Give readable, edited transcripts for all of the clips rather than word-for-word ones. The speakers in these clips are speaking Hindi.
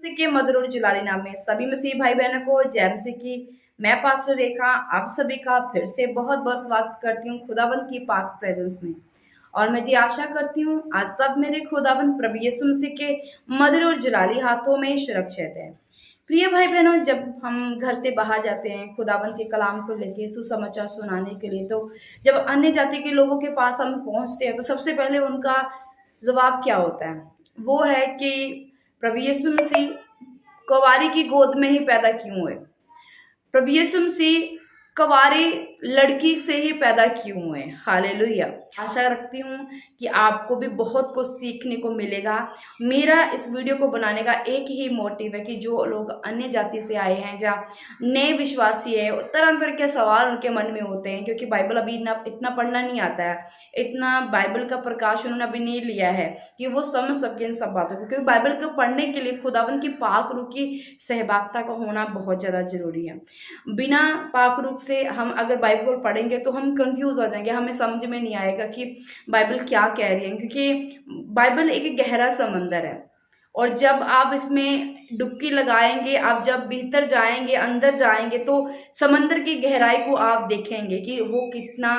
मसीह के मधुर और जुलाली नाम में सभी मसीह भाई बहनों को जय मसीह की। मैं पास्टर रेखा आप सभी का फिर से बहुत बहुत स्वागत करती हूँ खुदावंत की पाक प्रेजेंस में। और मैं जी आशा करती हूँ आज सब मेरे खुदावंत प्रभु यीशु मसीह के मधुर और जुलाली हाथों में सुरक्षित है। प्रिय भाई बहनों, जब हम घर से बाहर जाते हैं खुदावंत के कलाम को लेके सुसमाचार सुनाने के लिए, तो जब अन्य जाति के लोगों के पास हम पहुंचते हैं तो सबसे पहले उनका जवाब क्या होता है? वो है कि प्रभु यीशु मसीह कुंवारी की गोद में ही पैदा क्यों हुए? प्रभु यीशु मसीह कुंवारी लड़की से ही पैदा क्यों हुए? हालेलुया। आशा रखती हूँ कि आपको भी बहुत कुछ सीखने को मिलेगा। मेरा इस वीडियो को बनाने का एक ही मोटिव है कि जो लोग अन्य जाति से आए हैं, जहाँ नए विश्वासी है, तरह तरह के सवाल उनके मन में होते हैं, क्योंकि बाइबल अभी इतना पढ़ना नहीं आता है, इतना बाइबल का प्रकाश उन्होंने अभी नहीं लिया है कि वो समझ सके इन सब बातों को। क्योंकि बाइबल को पढ़ने के लिए खुदावन की पाक रूह की सहभागिता का होना बहुत ज़्यादा जरूरी है। बिना पाक रूह से हम अगर बाइबल पढ़ेंगे तो हम कंफ्यूज हो जाएंगे, हमें समझ में नहीं आएगा कि बाइबल क्या कह रही है, क्योंकि बाइबल एक गहरा समंदर है। और जब आप इसमें डुबकी लगाएंगे, आप जब भीतर जाएंगे, अंदर जाएंगे, तो समंदर की गहराई को आप देखेंगे कि वो कितना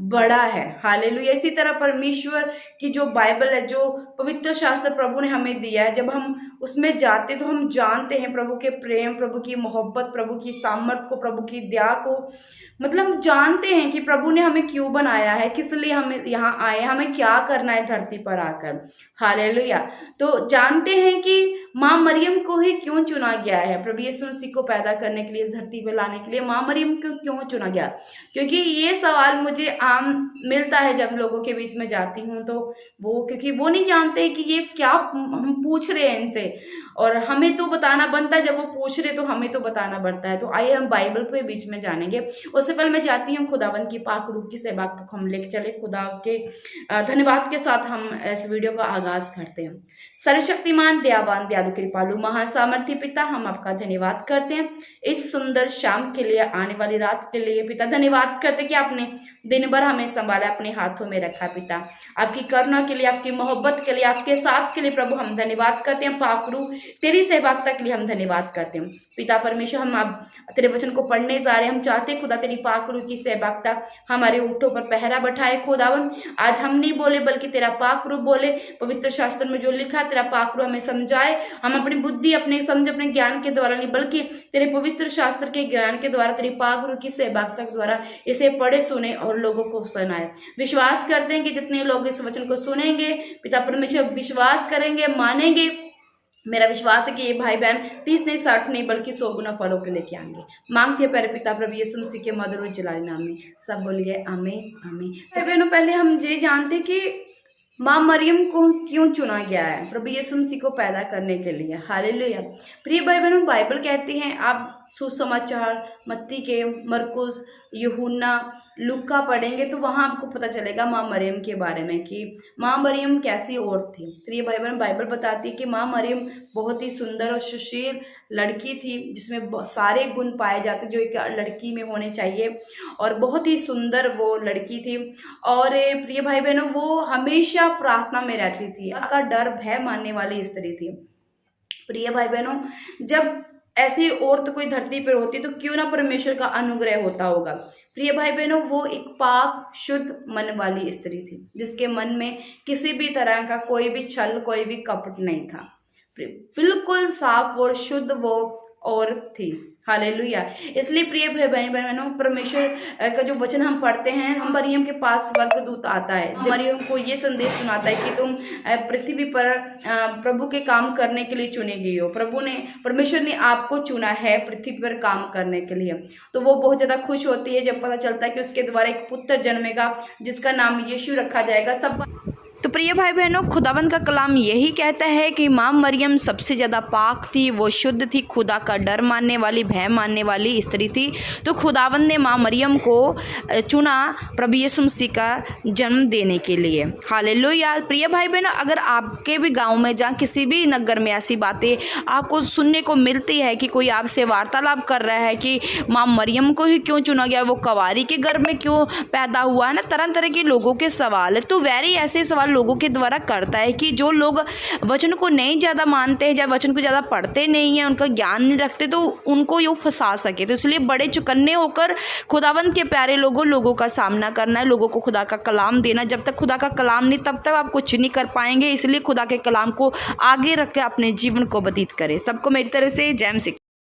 बड़ा है। हालेलुया। इसी तरह परमेश्वर की जो बाइबल है, जो पवित्र शास्त्र प्रभु ने हमें दिया है, जब हम उसमें जाते तो हम जानते हैं प्रभु के प्रेम, प्रभु की मोहब्बत, प्रभु की सामर्थ को, प्रभु की दया को। मतलब जानते हैं कि प्रभु ने हमें क्यों बनाया है, किस लिए हमें यहाँ आए, हमें क्या करना है धरती पर आकर। हालेलुया। तो जानते हैं कि माँ मरियम को ही क्यों चुना गया है प्रभु यीशु मसीह को पैदा करने के लिए, इस धरती पर लाने के लिए माँ मरियम को क्यों चुना गया? क्योंकि ये सवाल मुझे आम मिलता है जब लोगों के बीच में जाती हूँ, तो क्योंकि वो नहीं जानते कि ये क्या हम पूछ रहे हैं इनसे, और हमें तो बताना बनता है। जब वो पूछ रहे तो हमें तो बताना पड़ता है। तो आइए हम बाइबल के बीच में जानेंगे। उससे पहले मैं चाहती हूँ खुदावंत की पाक रूह की सेवा को हम लेके चले। खुदा के धन्यवाद के साथ हम इस वीडियो का आगाज करते हैं। सर्वशक्तिमान, दयावान, दयालु, कृपालु, महासामर्थी पिता, हम आपका धन्यवाद करते हैं इस सुंदर शाम के लिए, आने वाली रात के लिए। पिता धन्यवाद करते कि आपने दिन भर हमें संभाला, अपने हाथों में रखा। पिता आपकी करुणा के लिए, आपकी मोहब्बत के लिए, आपके साथ के लिए प्रभु हम धन्यवाद करते हैं। पाक रूह तेरी सहभागिता के लिए हम धन्यवाद करते हैं। पिता परमेश्वर, हम अब तेरे वचन को पढ़ने जा रहे हैं। हम चाहते खुदा तेरी पाक रूह की सहभागिता हमारे ऊँटों पर पहरा बैठाए। खुदावन आज हम नहीं बोले बल्कि तेरा पाक रूह बोले। पवित्र शास्त्र में जो लिखा तेरा पाक रूह हमें समझाए। हम अपनी बुद्धि, अपने समझ, अपने ज्ञान के द्वारा नहीं बल्कि तेरे पवित्र शास्त्र के ज्ञान के द्वारा, तेरी पाक रूह की सहभागिता के द्वारा इसे पढ़े, सुने और लोगों को सुनाए। विश्वास करते हैं कि जितने लोग इस वचन को सुनेंगे पिता परमेश्वर विश्वास करेंगे, मानेंगे। मेरा विश्वास है कि ये भाई बहन 30 नहीं 60 नहीं बल्कि 100 गुना फलों के लेके आएंगे। मांगते हैं प्यारे पिता प्रभु यीशु मसीह के मधुर और जुलाली नाम में, सब बोलिए आमीन आमीन। भाई बहनों, पहले हम ये जानते हैं कि माँ मरियम को क्यों चुना गया है प्रभु यीशु मसीह को पैदा करने के लिए। हालेलुया। प्रिय भाई बहनों, बाइबल कहती है, आप सुसमाचार मत्ती के, मरकुस, यूहन्ना, लूका पढ़ेंगे तो वहाँ आपको पता चलेगा माँ मरियम के बारे में कि माँ मरियम कैसी औरत थी। प्रिय भाई बहन, बाइबल बताती है कि माँ मरियम बहुत ही सुंदर और सुशील लड़की थी, जिसमें सारे गुण पाए जाते जो एक लड़की में होने चाहिए, और बहुत ही सुंदर वो लड़की थी। और प्रिय भाई बहनों, वो हमेशा प्रार्थना में रहती थी, का डर भय मानने वाली स्त्री थी। प्रिय भाई बहनों, जब ऐसी औरत कोई धरती पर होती तो क्यों ना परमेश्वर का अनुग्रह होता होगा। प्रिय भाई बहनों, वो एक पाक शुद्ध मन वाली स्त्री थी, जिसके मन में किसी भी तरह का कोई भी छल, कोई भी कपट नहीं था। बिल्कुल साफ और शुद्ध वो औरत थी। हालेलुया। इसलिए प्रिय भाई बहनों, परमेश्वर का जो वचन हम पढ़ते हैं, हम मरियम के पास स्वर्गदूत आता है, मरियम को ये संदेश सुनाता है कि तुम पृथ्वी पर प्रभु के काम करने के लिए चुनी गई हो। परमेश्वर ने आपको चुना है पृथ्वी पर काम करने के लिए। तो वो बहुत ज्यादा खुश होती है जब पता चलता है कि उसके द्वारा एक पुत्र जन्मेगा जिसका नाम यीशु रखा जाएगा। सब तो प्रिय भाई बहनों, खुदावंद का कलाम यही कहता है कि माँ मरियम सबसे ज़्यादा पाक थी, वो शुद्ध थी, खुदा का डर मानने वाली, भय मानने वाली स्त्री थी। तो खुदावंद ने माँ मरियम को चुना प्रभु यीशु मसीह का जन्म देने के लिए। हालेलुया। प्रिय भाई बहनों, अगर आपके भी गांव में, जहाँ किसी भी नगर में ऐसी बातें आपको सुनने को मिलती है कि कोई आपसे वार्तालाप कर रहा है कि माँ मरियम को ही क्यों चुना गया, वो कुंवारी के गर्भ में क्यों पैदा हुआ है ना, तरह तरह के लोगों के सवाल है, तो वैसे ऐसे सवाल लोगों के द्वारा करता है कि जो लोग वचन को नहीं ज़्यादा मानते हैं या वचन को ज़्यादा पढ़ते नहीं हैं, उनका ज्ञान नहीं रखते, तो उनको ये फंसा सके। तो इसलिए बड़े चौकन्ने होकर खुदावंद के प्यारे लोगों का सामना करना है, लोगों को खुदा का कलाम देना। जब तक खुदा का कलाम नहीं, तब तक आप कुछ नहीं कर पाएंगे। इसलिए खुदा के कलाम को आगे रख के अपने जीवन को व्यतीत करें। सबको मेरी तरफ से जय मसीह।